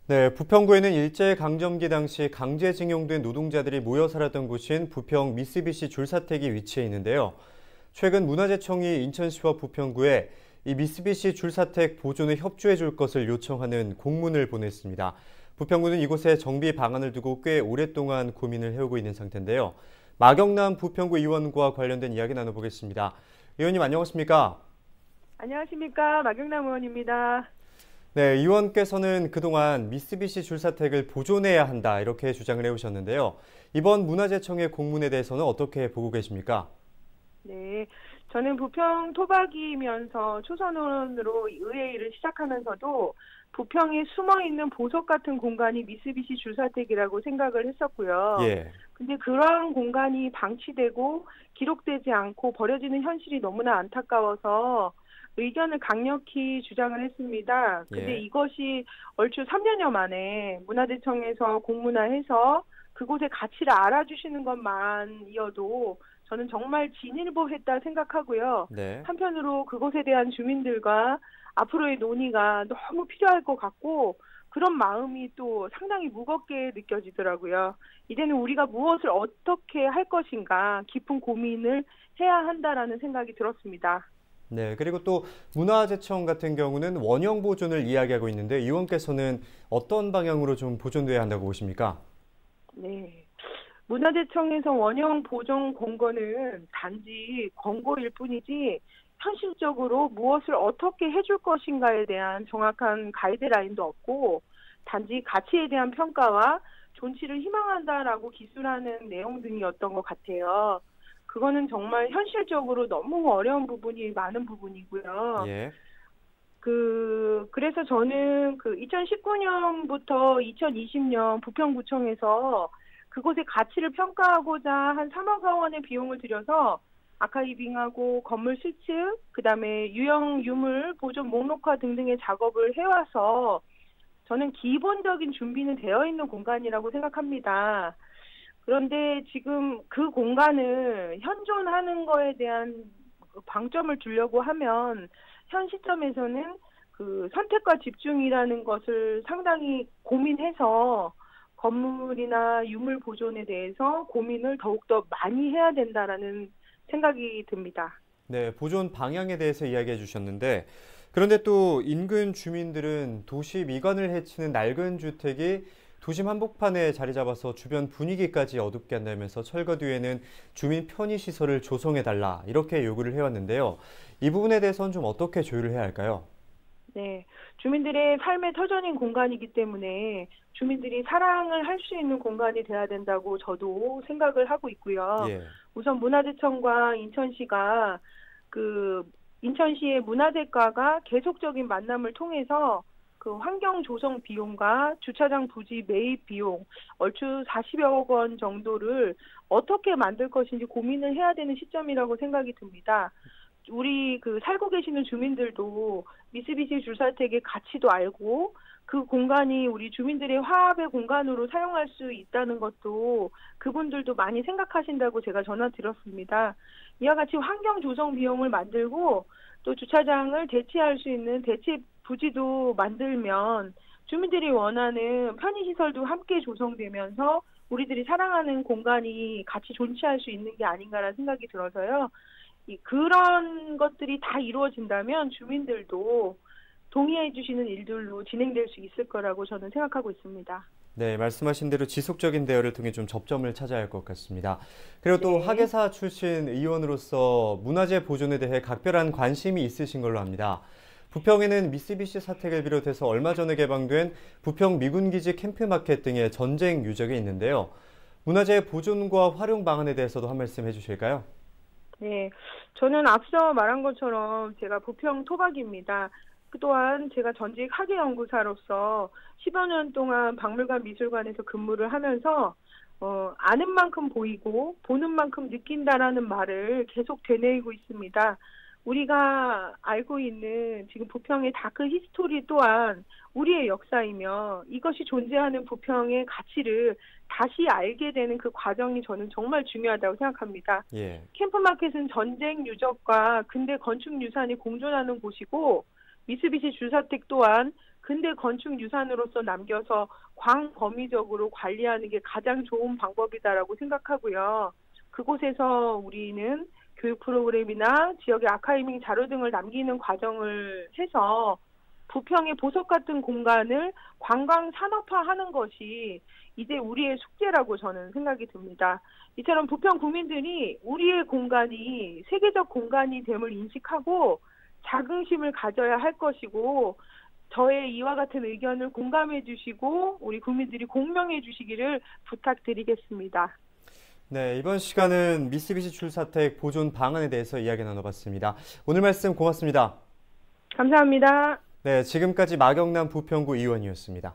네, 부평구에는 일제강점기 당시 강제징용된 노동자들이 모여 살았던 곳인 부평 미쓰비시 줄사택이 위치해 있는데요. 최근 문화재청이 인천시와 부평구에 이 미쓰비시 줄사택 보존에 협조해 줄 것을 요청하는 공문을 보냈습니다. 부평구는 이곳에 정비 방안을 두고 꽤 오랫동안 고민을 해오고 있는 상태인데요. 마경남 부평구 의원과 관련된 이야기 나눠보겠습니다. 의원님 안녕하십니까? 안녕하십니까. 마경남 의원입니다. 네, 의원께서는 그동안 미쓰비시 줄사택을 보존해야 한다 이렇게 주장을 해오셨는데요. 이번 문화재청의 공문에 대해서는 어떻게 보고 계십니까? 네. 저는 부평 토박이면서 초선의원으로 의회 일을 시작하면서도 부평에 숨어있는 보석 같은 공간이 미쓰비시 줄사택이라고 생각을 했었고요. 예. 근데 그러한 공간이 방치되고 기록되지 않고 버려지는 현실이 너무나 안타까워서 의견을 강력히 주장을 했습니다. 근데 예. 이것이 얼추 3년여 만에 문화재청에서 공문화해서 그곳의 가치를 알아주시는 것만이어도 저는 정말 진일보했다 생각하고요. 네. 한편으로 그곳에 대한 주민들과 앞으로의 논의가 너무 필요할 것 같고 그런 마음이 또 상당히 무겁게 느껴지더라고요. 이제는 우리가 무엇을 어떻게 할 것인가 깊은 고민을 해야 한다라는 생각이 들었습니다. 네, 그리고 또 문화재청 같은 경우는 원형 보존을 이야기하고 있는데 의원께서는 어떤 방향으로 좀 보존돼야 한다고 보십니까? 네. 문화재청에서 원형 보존 공고는 단지 권고일 뿐이지 현실적으로 무엇을 어떻게 해줄 것인가에 대한 정확한 가이드라인도 없고 단지 가치에 대한 평가와 존치를 희망한다라고 기술하는 내용 등이었던 것 같아요. 그거는 정말 현실적으로 너무 어려운 부분이 많은 부분이고요. 예. 그래서 저는 2019년부터 2020년 부평구청에서 그곳의 가치를 평가하고자 한 3억 원의 비용을 들여서 아카이빙하고 건물 수축, 그다음에 유형 유물 보존 목록화 등등의 작업을 해와서 저는 기본적인 준비는 되어 있는 공간이라고 생각합니다. 그런데 지금 그 공간을 현존하는 거에 대한 방점을 두려고 하면 현 시점에서는 그 선택과 집중이라는 것을 상당히 고민해서 건물이나 유물 보존에 대해서 고민을 더욱더 많이 해야 된다라는 생각이 듭니다. 네, 보존 방향에 대해서 이야기해 주셨는데 그런데 또 인근 주민들은 도시 미관을 해치는 낡은 주택이 도심 한복판에 자리 잡아서 주변 분위기까지 어둡게 한다면서 철거 뒤에는 주민 편의 시설을 조성해 달라 이렇게 요구를 해왔는데요. 이 부분에 대해서는 좀 어떻게 조율을 해야 할까요? 네, 주민들의 삶의 터전인 공간이기 때문에 주민들이 사랑을 할 수 있는 공간이 돼야 된다고 저도 생각을 하고 있고요. 예. 우선 문화재청과 인천시가 그 인천시의 문화재과가 계속적인 만남을 통해서 그 환경 조성 비용과 주차장 부지 매입 비용 얼추 40여 원 정도를 어떻게 만들 것인지 고민을 해야 되는 시점이라고 생각이 듭니다. 우리 살고 계시는 주민들도 미쓰비시 줄사택의 가치도 알고 그 공간이 우리 주민들의 화합의 공간으로 사용할 수 있다는 것도 그분들도 많이 생각하신다고 제가 전화 드렸습니다. 이와 같이 환경 조성 비용을 만들고 또 주차장을 대체할 수 있는 대체 부지도 만들면 주민들이 원하는 편의시설도 함께 조성되면서 우리들이 사랑하는 공간이 같이 존치할 수 있는 게 아닌가라는 생각이 들어서요. 그런 것들이 다 이루어진다면 주민들도 동의해 주시는 일들로 진행될 수 있을 거라고 저는 생각하고 있습니다. 네, 말씀하신 대로 지속적인 대화를 통해 좀 접점을 찾아야 할 것 같습니다. 그리고 또 네. 학예사 출신 의원으로서 문화재 보존에 대해 각별한 관심이 있으신 걸로 압니다. 부평에는 미쓰비시 사택을 비롯해서 얼마 전에 개방된 부평 미군기지 캠프마켓 등의 전쟁 유적이 있는데요. 문화재 보존과 활용 방안에 대해서도 한 말씀 해주실까요? 네, 저는 앞서 말한 것처럼 제가 부평 토박입니다. 또한 제가 전직 학예연구사로서 10여 년 동안 박물관 미술관에서 근무를 하면서 아는 만큼 보이고 보는 만큼 느낀다라는 말을 계속 되뇌이고 있습니다. 우리가 알고 있는 지금 부평의 다크 히스토리 또한 우리의 역사이며 이것이 존재하는 부평의 가치를 다시 알게 되는 그 과정이 저는 정말 중요하다고 생각합니다. 예. 캠프마켓은 전쟁 유적과 근대 건축 유산이 공존하는 곳이고 미쓰비시 줄사택 또한 근대 건축 유산으로서 남겨서 광범위적으로 관리하는 게 가장 좋은 방법이다라고 생각하고요. 그곳에서 우리는 교육 프로그램이나 지역의 아카이빙 자료 등을 남기는 과정을 해서 부평의 보석 같은 공간을 관광 산업화하는 것이 이제 우리의 숙제라고 저는 생각이 듭니다. 이처럼 부평 국민들이 우리의 공간이 세계적 공간이 됨을 인식하고 자긍심을 가져야 할 것이고, 저의 이와 같은 의견을 공감해 주시고 우리 국민들이 공명해 주시기를 부탁드리겠습니다. 네, 이번 시간은 미쓰비시 줄사택 보존 방안에 대해서 이야기 나눠봤습니다. 오늘 말씀 고맙습니다. 감사합니다. 네, 지금까지 마경남 부평구 의원이었습니다.